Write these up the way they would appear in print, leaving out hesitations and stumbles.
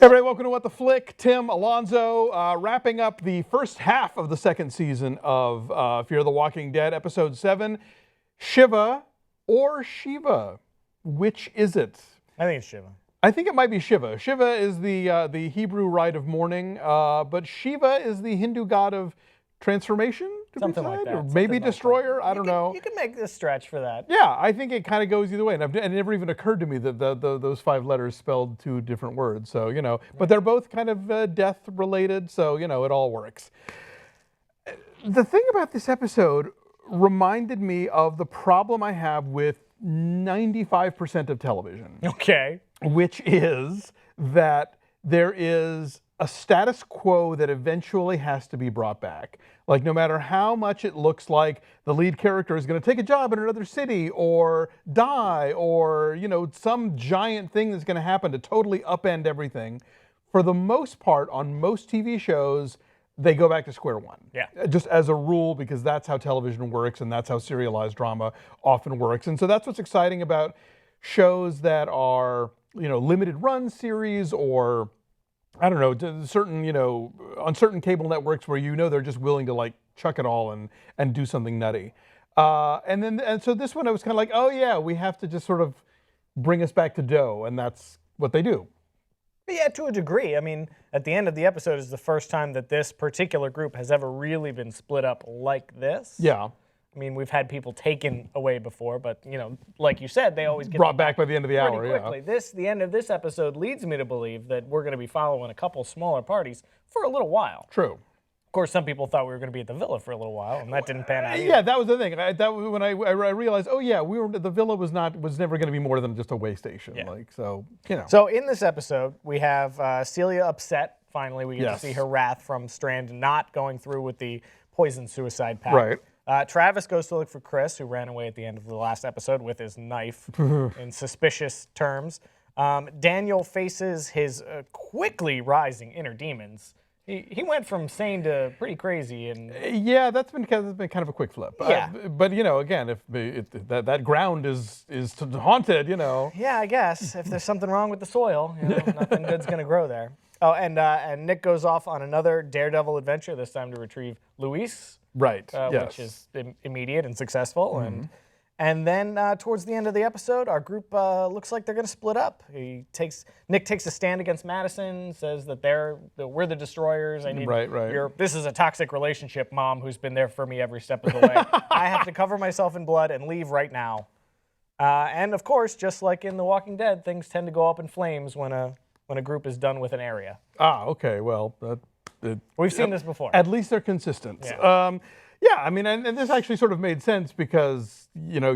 everybody, welcome to What the Flick. Tim, Alonso, wrapping up the first half of the second season of Fear the Walking Dead, episode 7, Shiva or Shiva. Which is it? I think it's Shiva. I think it might be Shiva. Shiva is the Hebrew rite of mourning, but Shiva is the Hindu god of transformation, Something like that. or maybe destroyer. I don't know. You can make this stretch for that. Yeah, I think it kind of goes either way. And it never even occurred to me that those 5 letters spelled 2 different words. So, you know, but they're both kind of death related. So, you know, it all works. The thing about this episode reminded me of the problem I have with 95% of television. Okay. Which is that there is a status quo that eventually has to be brought back. Like, no matter how much it looks like the lead character is going to take a job in another city or die or, you know, some giant thing that's going to happen to totally upend everything, for the most part, on most TV shows, they go back to square one. Yeah. Just as a rule, because that's how television works and that's how serialized drama often works. And so that's what's exciting about shows that are, you know, limited run series or, I don't know, certain, you know, on certain cable networks where, you know, they're just willing to like chuck it all and do something nutty. And so this one I was kind of like, oh yeah, we have to just sort of bring us back to dough, and that's what they do. Yeah, to a degree. I mean, at the end of the episode is the first time that this particular group has ever really been split up like this. Yeah. I mean, we've had people taken away before, but, you know, like you said, they always get brought back by the end of the hour. Quickly. Yeah. The end of this episode leads me to believe that we're going to be following a couple smaller parties for a little while. True. Of course, some people thought we were going to be at the villa for a little while, and that didn't pan out either. Yeah, that was the thing. When I realized, oh yeah, the villa was never going to be more than just a way station. Yeah. Like, so, you know. So in this episode, we have Celia upset. Finally, we get to see her wrath from Strand not going through with the poison suicide pact. Right. Travis goes to look for Chris, who ran away at the end of the last episode with his knife in suspicious terms. Daniel faces his quickly rising inner demons. He went from sane to pretty crazy, and yeah, that's been kind of a quick flip. Yeah. But you know, again, if that ground is haunted, you know. Yeah, I guess if there's something wrong with the soil, you know, nothing good's gonna grow there. Oh, and Nick goes off on another daredevil adventure. This time to retrieve Luis. Right. Yes. Which is immediate and successful. And then towards the end of the episode, our group looks like they're going to split up. Nick takes a stand against Madison, says that we're the destroyers. This is a toxic relationship, Mom, who's been there for me every step of the way. I have to cover myself in blood and leave right now. And of course, just like in The Walking Dead, things tend to go up in flames when a group is done with an area. Ah, okay. Well, we've seen this before. At least they're consistent. Yeah. Yeah, I mean, and this actually sort of made sense because, you know,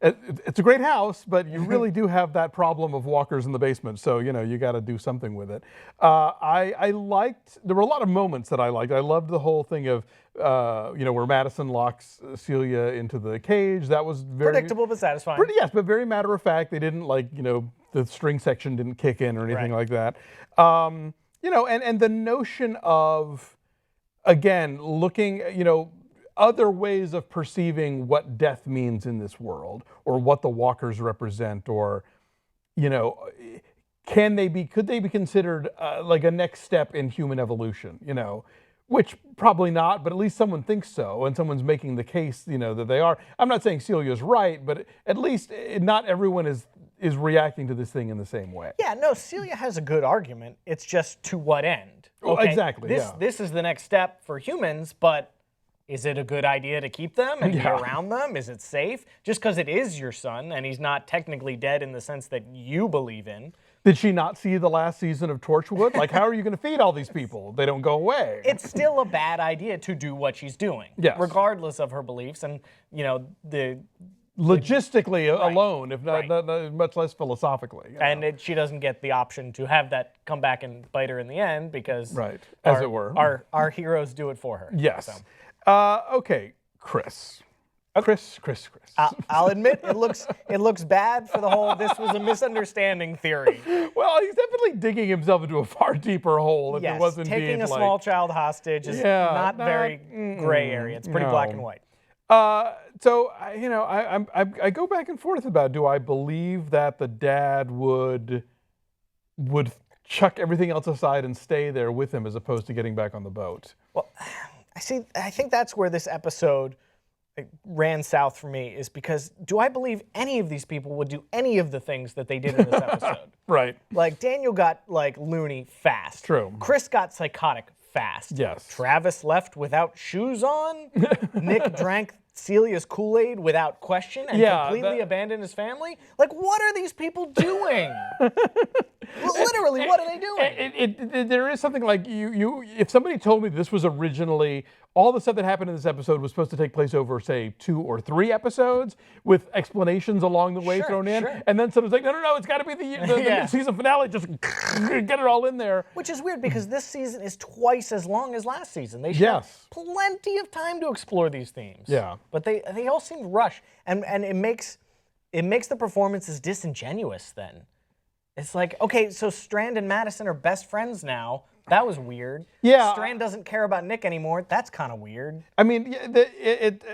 it's a great house, but you really do have that problem of walkers in the basement. So, you know, you got to do something with it. I liked, there were a lot of moments that I liked. I loved the whole thing of, you know, where Madison locks Celia into the cage. That was very predictable but satisfying. Yes, but very matter of fact. They didn't like, you know, the string section didn't kick in or anything like that. You know, and the notion of, again, looking, you know, other ways of perceiving what death means in this world, or what the walkers represent, or, you know, could they be considered like a next step in human evolution, you know, which probably not, but at least someone thinks so, and someone's making the case, you know, that they are. I'm not saying Celia's right, but at least not everyone is reacting to this thing in the same way. Yeah, no, Celia has a good argument. It's just to what end? Okay? Oh, exactly, This is the next step for humans, but is it a good idea to keep them and be around them? Is it safe? Just because it is your son and he's not technically dead in the sense that you believe in. Did she not see the last season of Torchwood? Like, how are you going to feed all these people? They don't go away. It's still a bad idea to do what she's doing, regardless of her beliefs. And, you know, logistically alone, if not much less philosophically. And she doesn't get the option to have that come back and bite her in the end because as it were. Our heroes do it for her. Yes. So. Okay, Chris. Chris. I'll admit it looks bad for the whole "this was a misunderstanding" theory. Well, he's definitely digging himself into a far deeper hole. If it was indeed taking a small child hostage is not very gray area. It's pretty black and white. So you know, I go back and forth about, do I believe that the dad would chuck everything else aside and stay there with him as opposed to getting back on the boat. Well, I think that's where this episode ran south for me, is because do I believe any of these people would do any of the things that they did in this episode? Right. Like, Daniel got, like, loony fast. True. Chris got psychotic fast. Yes. Travis left without shoes on. Nick drank Celia's Kool-Aid without question and completely abandoned his family. Like, what are these people doing? Literally, what are they doing? There is something like if somebody told me this was originally, all the stuff that happened in this episode was supposed to take place over, say, 2 or 3 episodes with explanations along the way thrown in, and then someone's like, no, it's got to be the season finale, just get it all in there. Which is weird because this season is twice as long as last season. They should have plenty of time to explore these themes. Yeah. But they all seem rushed, and it makes the performances disingenuous then. It's like, okay, so Strand and Madison are best friends now. That was weird. Yeah. Strand doesn't care about Nick anymore. That's kind of weird. I mean,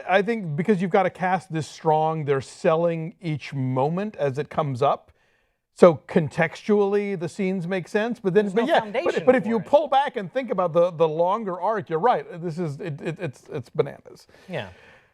I think because you've got a cast this strong, they're selling each moment as it comes up. So contextually, the scenes make sense. But then, but if you pull back and think about the longer arc, you're right. It's bananas. Yeah.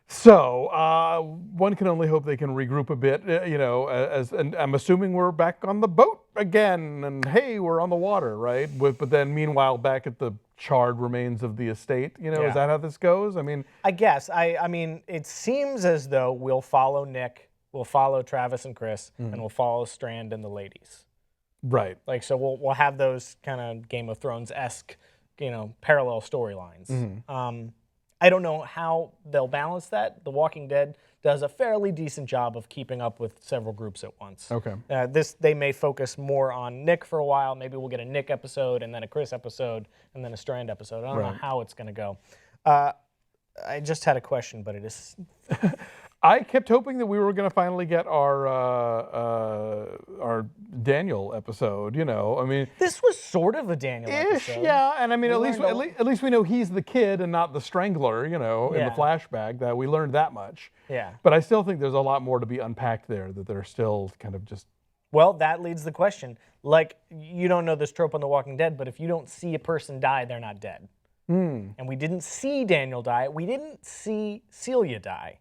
So one can only hope they can regroup a bit, and I'm assuming we're back on the boat again, and hey, we're on the water, right? But then meanwhile, back at the charred remains of the estate, is that how this goes? I mean, I guess. I mean, it seems as though we'll follow Nick, we'll follow Travis and Chris, and we'll follow Strand and the ladies. Right. Like, so we'll have those kind of Game of Thrones-esque, parallel storylines. I don't know how they'll balance that. The Walking Dead does a fairly decent job of keeping up with several groups at once. Okay. They may focus more on Nick for a while. Maybe we'll get a Nick episode and then a Chris episode and then a Strand episode. I don't know how it's going to go. I just had a question, but it is... I kept hoping that we were going to finally get our Daniel episode. I mean, this was sort of a Daniel episode. Yeah, and I mean, at least we know he's the kid and not the strangler. In the flashback, that we learned that much. Yeah. But I still think there's a lot more to be unpacked there. That they're still kind of just. Well, that leads the question. Like, you don't know this trope on The Walking Dead, but if you don't see a person die, they're not dead. And we didn't see Daniel die. We didn't see Celia die.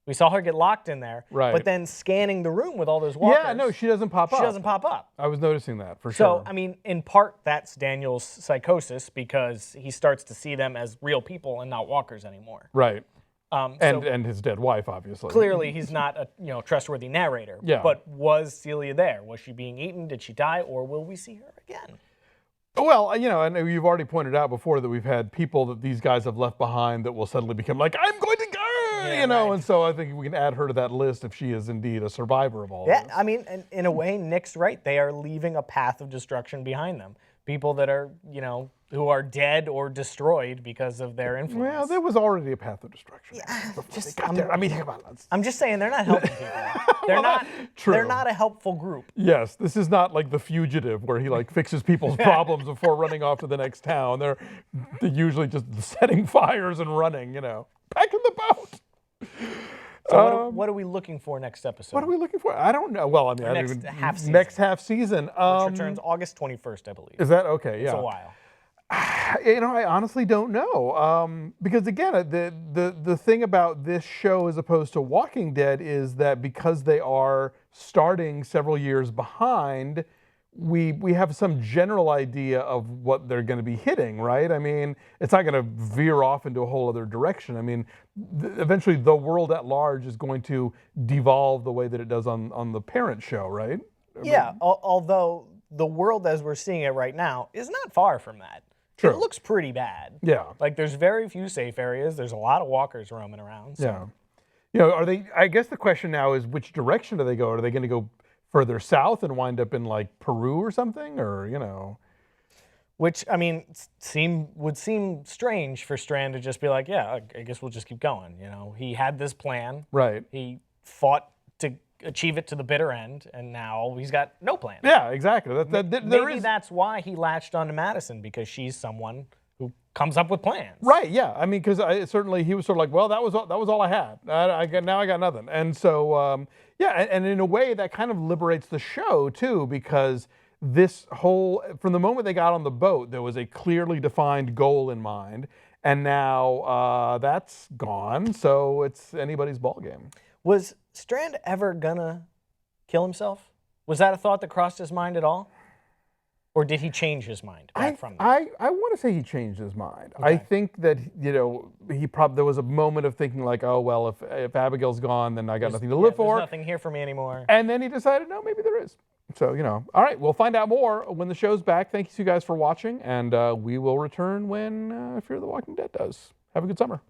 We saw her get locked in there, but then scanning the room with all those walkers. Yeah, no, she doesn't pop up. She doesn't pop up. I was noticing that, for sure. So, I mean, in part, that's Daniel's psychosis because he starts to see them as real people and not walkers anymore. Right. And his dead wife, obviously. Clearly, he's not a trustworthy narrator. Yeah. But was Celia there? Was she being eaten? Did she die? Or will we see her again? Well, and you've already pointed out before that we've had people that these guys have left behind that will suddenly become like, I'm going to go! And so I think we can add her to that list if she is indeed a survivor of all this. Yeah, I mean, in a way, Nick's right. They are leaving a path of destruction behind them. People that are, who are dead or destroyed because of their influence. Well, there was already a path of destruction. Yeah, I mean, come on. I'm just saying they're not helping people. They're not a helpful group. Yes, this is not like The Fugitive where he fixes people's problems before running off to the next town. They're usually just setting fires and running, Back in the boat. So what are we looking for next episode? What are we looking for? I don't know. Well, I mean, next half season. Which returns August 21st, I believe. Is that okay? Yeah. It's a while. I honestly don't know. Because again, the thing about this show as opposed to Walking Dead is that because they are starting several years behind, we have some general idea of what they're going to be hitting, right? I mean, it's not going to veer off into a whole other direction. I mean, eventually the world at large is going to devolve the way that it does on the parent show, right? Although the world as we're seeing it right now is not far from that. True. It looks pretty bad. Yeah. Like, there's very few safe areas. There's a lot of walkers roaming around. So. Yeah. Are they, I guess the question now is which direction do they go? Are they going to go further south and wind up in Peru or something, or Which, I mean, would seem strange for Strand to just be like, yeah, I guess we'll just keep going. He had this plan. Right. He fought to achieve it to the bitter end, and now he's got no plan. Yeah, exactly. Maybe that's why he latched onto Madison, because she's someone who comes up with plans. Right. Yeah. I mean, because certainly he was sort of like, well, that was all I had. Now I got nothing. And so and in a way that kind of liberates the show too, because this whole, from the moment they got on the boat, there was a clearly defined goal in mind, and now that's gone, so it's anybody's ballgame. Was Strand ever gonna kill himself? Was that a thought that crossed his mind at all? Or did he change his mind back from that? I want to say he changed his mind. Okay. I think that, you know, there was a moment of thinking like, oh, well, if Abigail's gone, then I got nothing to live for. There's nothing here for me anymore. And then he decided, no, maybe there is. So, you know, all right, we'll find out more when the show's back. Thank you guys for watching, and we will return when Fear the Walking Dead does. Have a good summer.